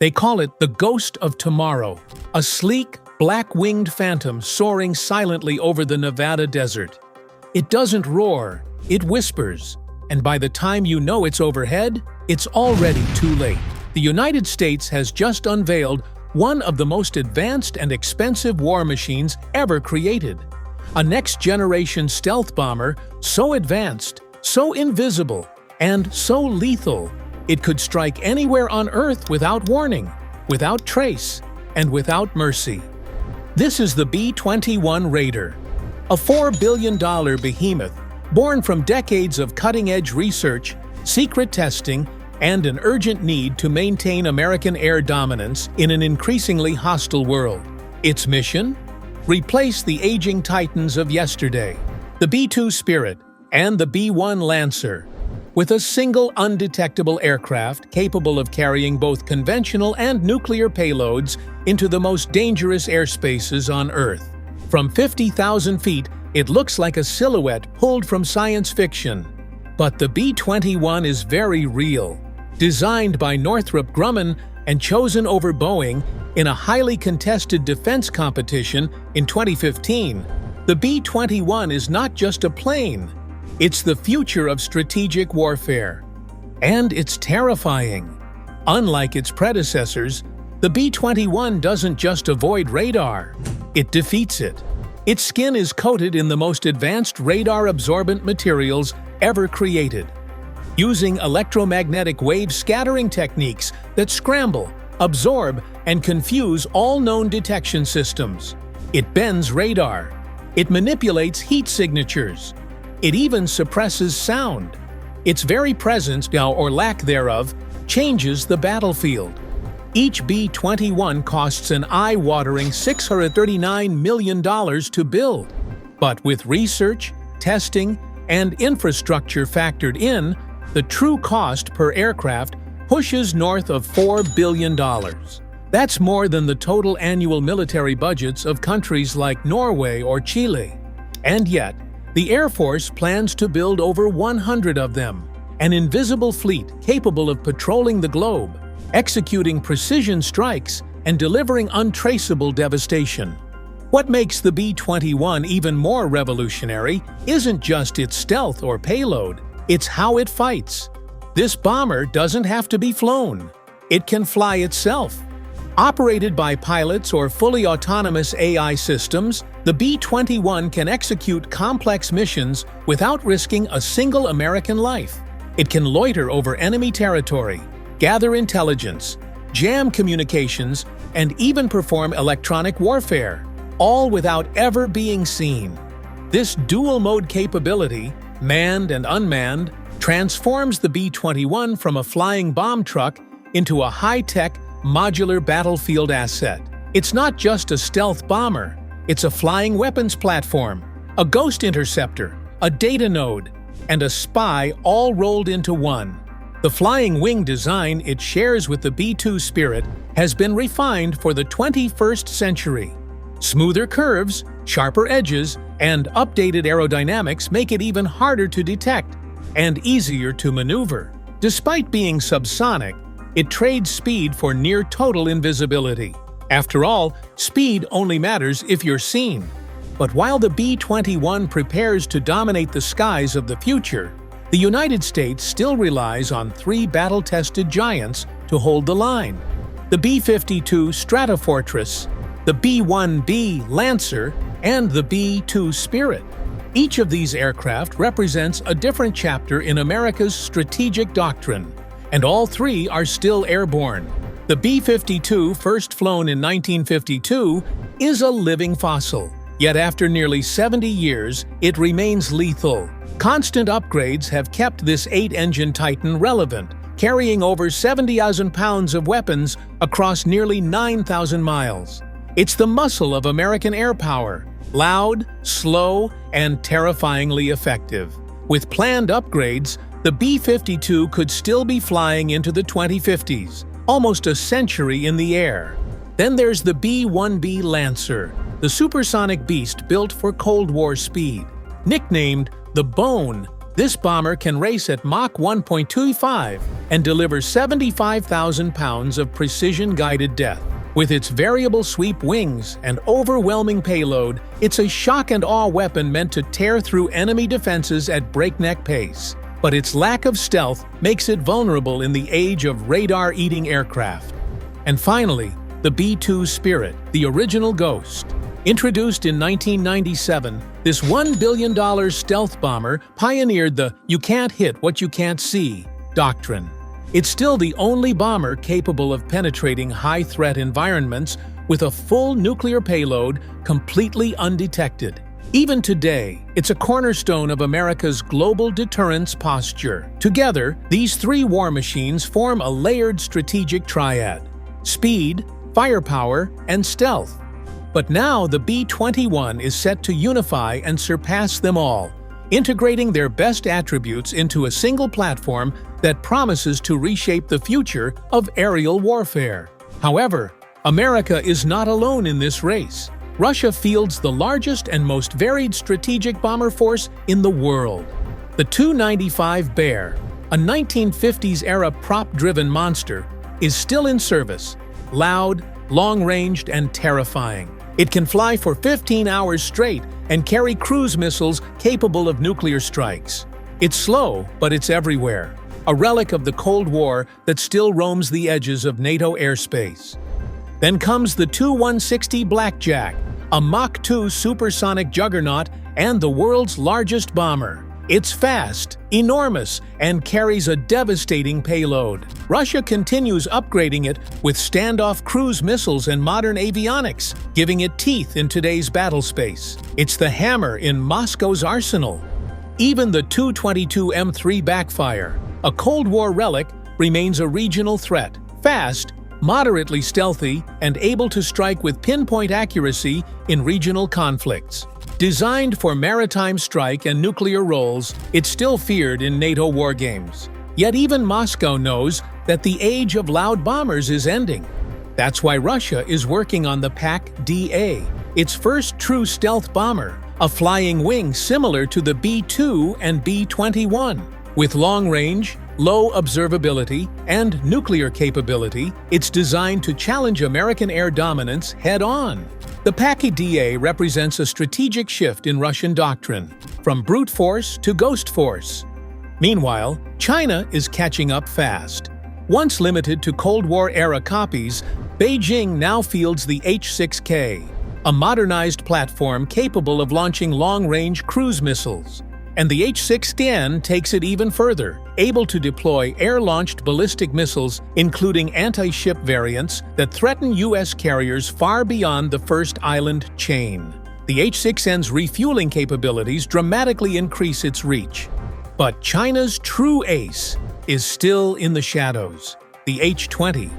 They call it the Ghost of Tomorrow, a sleek, black-winged phantom soaring silently over the Nevada desert. It doesn't roar, it whispers, and by the time you know it's overhead, it's already too late. The United States has just unveiled one of the most advanced and expensive war machines ever created. A next-generation stealth bomber so advanced, so invisible, and so lethal, it could strike anywhere on Earth without warning, without trace, and without mercy. This is the B-21 Raider, a $4 billion behemoth born from decades of cutting-edge research, secret testing, and an urgent need to maintain American air dominance in an increasingly hostile world. Its mission? Replace the aging titans of yesterday, the B-2 Spirit and the B-1 Lancer, with a single undetectable aircraft capable of carrying both conventional and nuclear payloads into the most dangerous airspaces on Earth. From 50,000 feet, it looks like a silhouette pulled from science fiction. But the B-21 is very real. Designed by Northrop Grumman and chosen over Boeing in a highly contested defense competition in 2015, the B-21 is not just a plane. It's the future of strategic warfare. And it's terrifying. Unlike its predecessors, the B-21 doesn't just avoid radar, it defeats it. Its skin is coated in the most advanced radar-absorbent materials ever created, using electromagnetic wave scattering techniques that scramble, absorb, and confuse all known detection systems. It bends radar. It manipulates heat signatures. It even suppresses sound. Its very presence, or lack thereof, changes the battlefield. Each B-21 costs an eye-watering $639 million to build. But with research, testing, and infrastructure factored in, the true cost per aircraft pushes north of $4 billion. That's more than the total annual military budgets of countries like Norway or Chile. And yet, the Air Force plans to build over 100 of them, an invisible fleet capable of patrolling the globe, executing precision strikes, and delivering untraceable devastation. What makes the B-21 even more revolutionary isn't just its stealth or payload, it's how it fights. This bomber doesn't have to be flown. It can fly itself. Operated by pilots or fully autonomous AI systems, the B-21 can execute complex missions without risking a single American life. It can loiter over enemy territory, gather intelligence, jam communications, and even perform electronic warfare, all without ever being seen. This dual-mode capability, manned and unmanned, transforms the B-21 from a flying bomb truck into a high-tech, modular battlefield asset. It's not just a stealth bomber, it's a flying weapons platform, a ghost interceptor, a data node, and a spy all rolled into one. The flying wing design it shares with the B-2 Spirit has been refined for the 21st century. Smoother curves, sharper edges, and updated aerodynamics make it even harder to detect and easier to maneuver. Despite being subsonic, it trades speed for near-total invisibility. After all, speed only matters if you're seen. But while the B-21 prepares to dominate the skies of the future, the United States still relies on three battle-tested giants to hold the line: the B-52 Stratofortress, the B-1B Lancer, and the B-2 Spirit. Each of these aircraft represents a different chapter in America's strategic doctrine, and all three are still airborne. The B-52, first flown in 1952, is a living fossil. Yet after nearly 70 years, it remains lethal. Constant upgrades have kept this 8-engine Titan relevant, carrying over 70,000 pounds of weapons across nearly 9,000 miles. It's the muscle of American air power, loud, slow, and terrifyingly effective. With planned upgrades, the B-52 could still be flying into the 2050s, almost a century in the air. Then there's the B-1B Lancer, the supersonic beast built for Cold War speed. Nicknamed the Bone, This bomber can race at Mach 1.25 and deliver 75,000 pounds of precision-guided death. With its variable sweep wings and overwhelming payload, it's a shock-and-awe weapon meant to tear through enemy defenses at breakneck pace. But its lack of stealth makes it vulnerable in the age of radar-eating aircraft. And finally, the B-2 Spirit, the original Ghost. Introduced in 1997, this $1 billion stealth bomber pioneered the "you can't hit what you can't see" doctrine. It's still the only bomber capable of penetrating high-threat environments with a full nuclear payload completely undetected. Even today, it's a cornerstone of America's global deterrence posture. Together, these three war machines form a layered strategic triad: speed, firepower, and stealth. But now the B-21 is set to unify and surpass them all, integrating their best attributes into a single platform that promises to reshape the future of aerial warfare. However, America is not alone in this race. Russia fields the largest and most varied strategic bomber force in the world. The Tu-95 Bear, a 1950s-era prop-driven monster, is still in service, loud, long-ranged, and terrifying. It can fly for 15 hours straight and carry cruise missiles capable of nuclear strikes. It's slow, but it's everywhere, a relic of the Cold War that still roams the edges of NATO airspace. Then comes the Tu-160 Blackjack, a Mach 2 supersonic juggernaut and the world's largest bomber. It's fast, enormous, and carries a devastating payload. Russia continues upgrading it with standoff cruise missiles and modern avionics, giving it teeth in today's battle space. It's the hammer in Moscow's arsenal. Even the Tu-22 M3 Backfire, a Cold War relic, remains a regional threat. Fast, moderately stealthy, and able to strike with pinpoint accuracy in regional conflicts. Designed for maritime strike and nuclear roles, it's still feared in NATO wargames. Yet even Moscow knows that the age of loud bombers is ending. That's why Russia is working on the PAK-DA, its first true stealth bomber, a flying wing similar to the B-2 and B-21. With long range, low observability, and nuclear capability, it's designed to challenge American air dominance head-on. The PAK-DA represents a strategic shift in Russian doctrine, from brute force to ghost force. Meanwhile, China is catching up fast. Once limited to Cold War-era copies, Beijing now fields the H-6K, a modernized platform capable of launching long-range cruise missiles. And the H-6N takes it even further, able to deploy air-launched ballistic missiles, including anti-ship variants that threaten U.S. carriers far beyond the first island chain. The H-6N's refueling capabilities dramatically increase its reach. But China's true ace is still in the shadows: the H-20.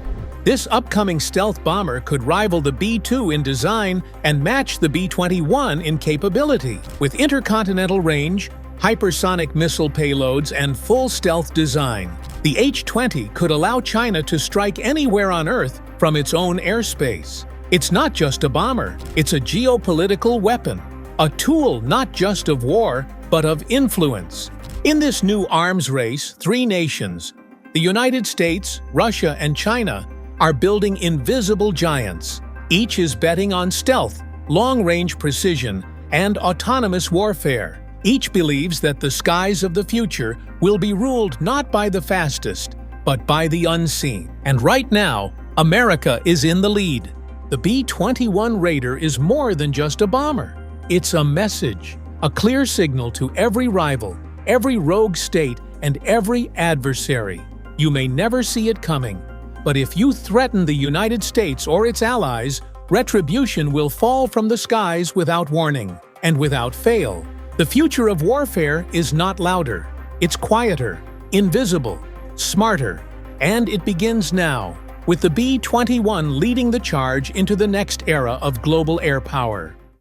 This upcoming stealth bomber could rival the B-2 in design and match the B-21 in capability. With intercontinental range, hypersonic missile payloads, and full stealth design, the H-20 could allow China to strike anywhere on Earth from its own airspace. It's not just a bomber, it's a geopolitical weapon, a tool not just of war, but of influence. In this new arms race, three nations, the United States, Russia, and China, are building invisible giants. Each is betting on stealth, long-range precision, and autonomous warfare. Each believes that the skies of the future will be ruled not by the fastest, but by the unseen. And right now, America is in the lead. The B-21 Raider is more than just a bomber. It's a message, a clear signal to every rival, every rogue state, and every adversary. You may never see it coming, but if you threaten the United States or its allies, retribution will fall from the skies without warning and without fail. The future of warfare is not louder. It's quieter, invisible, smarter, and it begins now, with the B-21 leading the charge into the next era of global air power.